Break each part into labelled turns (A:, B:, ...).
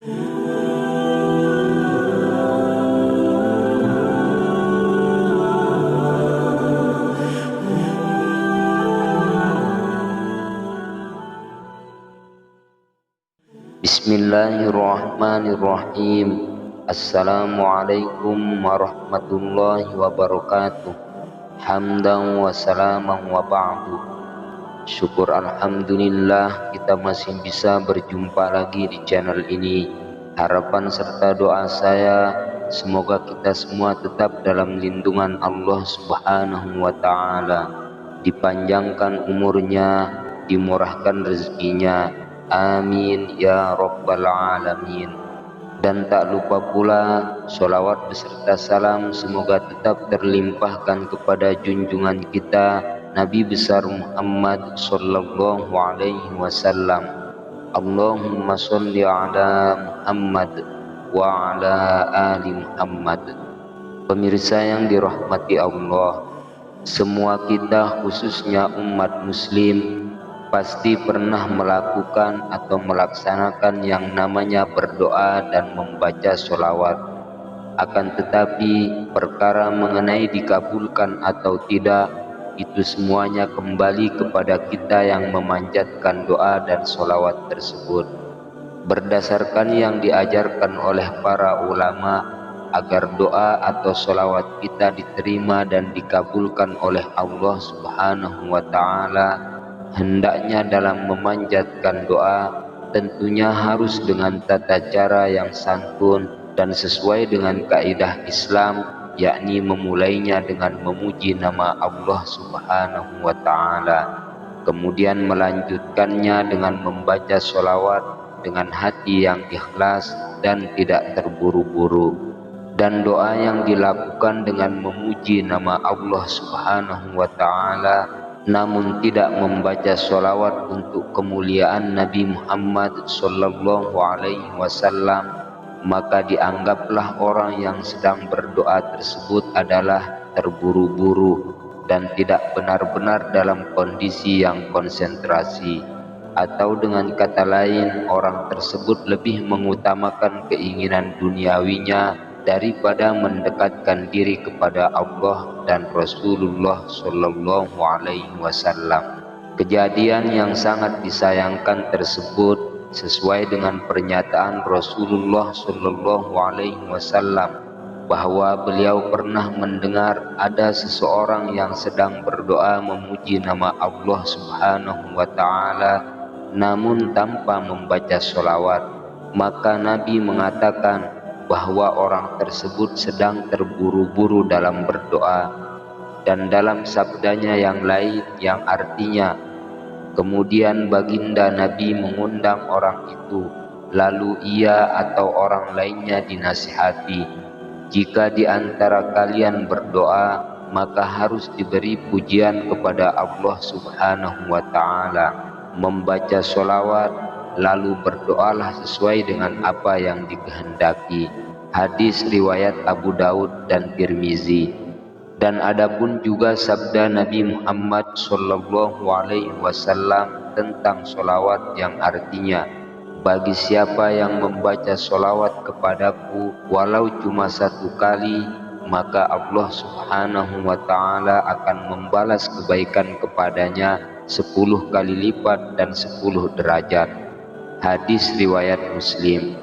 A: Bismillahirrahmanirrahim. Assalamualaikum warahmatullahi wabarakatuh. Hamdan wa salaman wa ba'du. Syukur alhamdulillah kita masih bisa berjumpa lagi di channel ini. Harapan serta doa saya semoga kita semua tetap dalam lindungan Allah Subhanahu wa ta'ala, dipanjangkan umurnya, dimurahkan rezekinya, amin ya rabbal alamin. Dan tak lupa pula sholawat beserta salam semoga tetap terlimpahkan kepada junjungan kita Nabi besar Muhammad sallallahu alaihi wasallam. Allahumma sholli ala Muhammad wa ala ali Muhammad. Pemirsa yang dirahmati Allah, semua kita khususnya umat muslim pasti pernah melakukan atau melaksanakan yang namanya berdoa dan membaca sholawat. Akan tetapi perkara mengenai dikabulkan atau tidak, itu semuanya kembali kepada kita yang memanjatkan doa dan sholawat tersebut. Berdasarkan yang diajarkan oleh para ulama, agar doa atau sholawat kita diterima dan dikabulkan oleh Allah Subhanahu wa ta'ala, hendaknya dalam memanjatkan doa tentunya harus dengan tata cara yang santun dan sesuai dengan kaidah Islam, yakni memulainya dengan memuji nama Allah Subhanahu wa ta'ala, kemudian melanjutkannya dengan membaca sholawat dengan hati yang ikhlas dan tidak terburu-buru. Dan doa yang dilakukan dengan memuji nama Allah Subhanahu wa ta'ala namun tidak membaca sholawat untuk kemuliaan Nabi Muhammad sallallahu alaihi wasallam, maka dianggaplah orang yang sedang berdoa tersebut adalah terburu-buru dan tidak benar-benar dalam kondisi yang konsentrasi, atau dengan kata lain orang tersebut lebih mengutamakan keinginan duniawinya daripada mendekatkan diri kepada Allah dan Rasulullah sallallahu alaihi wasallam. Kejadian yang sangat disayangkan tersebut sesuai dengan pernyataan Rasulullah sallallahu alaihi wasallam bahwa beliau pernah mendengar ada seseorang yang sedang berdoa memuji nama Allah Subhanahu wa ta'ala namun tanpa membaca sholawat. Maka Nabi mengatakan bahwa orang tersebut sedang terburu-buru dalam berdoa. Dan dalam sabdanya yang lain yang artinya, kemudian baginda Nabi mengundang orang itu, lalu ia atau orang lainnya dinasihati, jika di antara kalian berdoa maka harus diberi pujian kepada Allah Subhanahu wa ta'ala, membaca sholawat, lalu berdoalah sesuai dengan apa yang dikehendaki. Hadis riwayat Abu Daud dan Tirmizi. Dan adapun juga sabda Nabi Muhammad sallallahu alaihi wasallam tentang sholawat yang artinya, bagi siapa yang membaca sholawat kepadaku walau cuma satu kali, maka Allah Subhanahu wa ta'ala akan membalas kebaikan kepadanya 10 kali lipat dan 10 derajat. Hadis riwayat Muslim.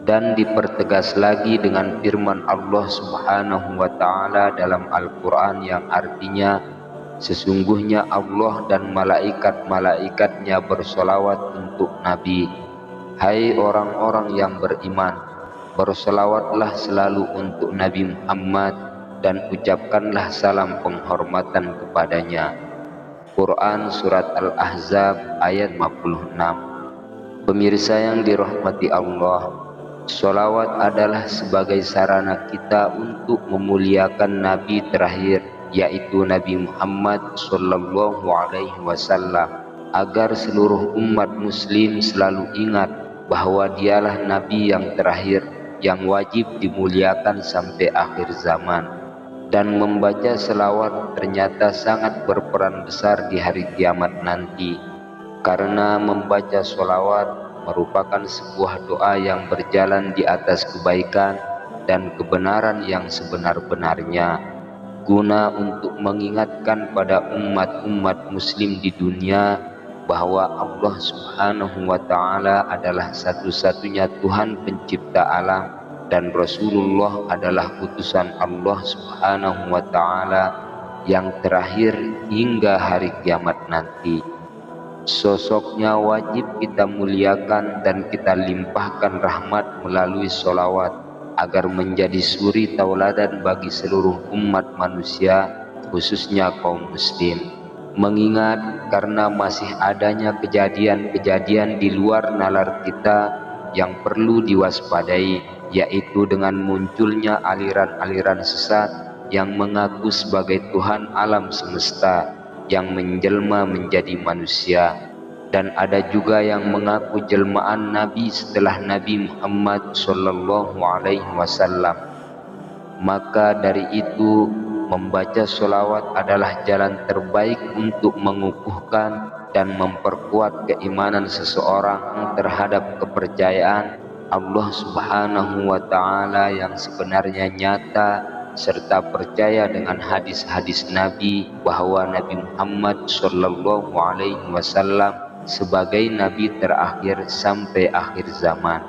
A: Dan dipertegas lagi dengan firman Allah Subhanahu wa ta'ala dalam Al-Quran yang artinya, sesungguhnya Allah dan malaikat-malaikatnya bersolawat untuk Nabi. Hai orang-orang yang beriman, bersolawatlah selalu untuk Nabi Muhammad dan ucapkanlah salam penghormatan kepadanya. Quran Surat Al-Ahzab ayat 56. Pemirsa yang dirahmati Allah, sholawat adalah sebagai sarana kita untuk memuliakan Nabi terakhir, yaitu Nabi Muhammad sallallahu alaihi wasallam, agar seluruh umat muslim selalu ingat bahwa dialah Nabi yang terakhir yang wajib dimuliakan sampai akhir zaman. Dan membaca selawat ternyata sangat berperan besar di hari kiamat nanti, karena membaca sholawat merupakan sebuah doa yang berjalan di atas kebaikan dan kebenaran yang sebenar-benarnya, guna untuk mengingatkan pada umat-umat muslim di dunia bahwa Allah Subhanahu wa Ta'ala adalah satu-satunya Tuhan pencipta alam, dan Rasulullah adalah utusan Allah Subhanahu wa Ta'ala yang terakhir hingga hari kiamat nanti. Sosoknya wajib kita muliakan dan kita limpahkan rahmat melalui sholawat agar menjadi suri tauladan bagi seluruh umat manusia, khususnya kaum muslim. Mengingat karena masih adanya kejadian-kejadian di luar nalar kita yang perlu diwaspadai, yaitu dengan munculnya aliran-aliran sesat yang mengaku sebagai Tuhan alam semesta yang menjelma menjadi manusia, dan ada juga yang mengaku jelmaan Nabi setelah Nabi Muhammad Sallallahu Alaihi Wasallam. Maka dari itu, membaca sholawat adalah jalan terbaik untuk mengukuhkan dan memperkuat keimanan seseorang terhadap kepercayaan Allah Subhanahu wa Ta'ala yang sebenarnya nyata, serta percaya dengan hadis-hadis Nabi bahwa Nabi Muhammad Sallallahu Alaihi Wasallam sebagai Nabi terakhir sampai akhir zaman.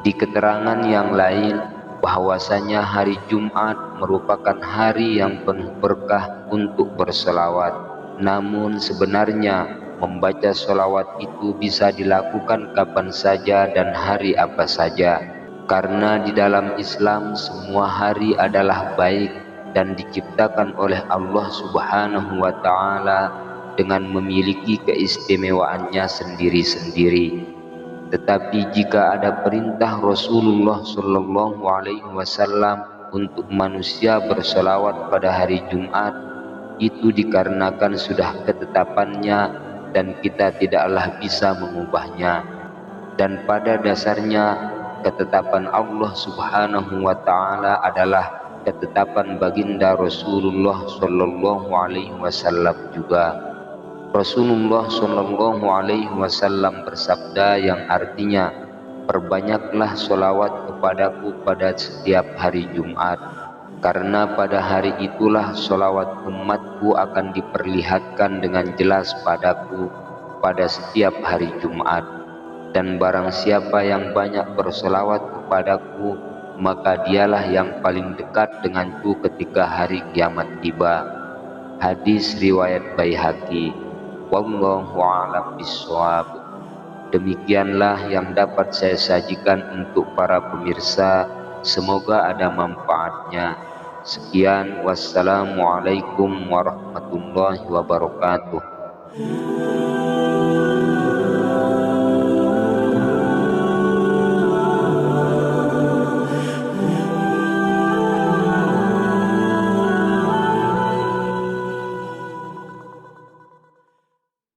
A: Di keterangan yang lain, bahwasanya hari Jumat merupakan hari yang penuh berkah untuk berselawat. Namun sebenarnya membaca selawat itu bisa dilakukan kapan saja dan hari apa saja, karena di dalam Islam semua hari adalah baik dan diciptakan oleh Allah Subhanahu wa Ta'ala dengan memiliki keistimewaannya sendiri-sendiri. Tetapi jika ada perintah Rasulullah Sallallahu Alaihi Wasallam untuk manusia berselawat pada hari Jumat, itu dikarenakan sudah ketetapannya dan kita tidaklah bisa mengubahnya. Dan pada dasarnya ketetapan Allah Subhanahu wa Ta'ala adalah ketetapan baginda Rasulullah Sallallahu Alaihi Wasallam juga. Rasulullah Sallallahu Alaihi Wasallam bersabda yang artinya, perbanyaklah sholawat kepadaku pada setiap hari Jumat, karena pada hari itulah sholawat umatku akan diperlihatkan dengan jelas padaku pada setiap hari Jumat. Dan barang siapa yang banyak bersolawat kepadaku, maka dialah yang paling dekat denganku ketika hari kiamat tiba. Hadis riwayat Baihaqi. Wallahu a'lam bishawab. Demikianlah yang dapat saya sajikan untuk para pemirsa. Semoga ada manfaatnya. Sekian, wassalamualaikum warahmatullahi wabarakatuh.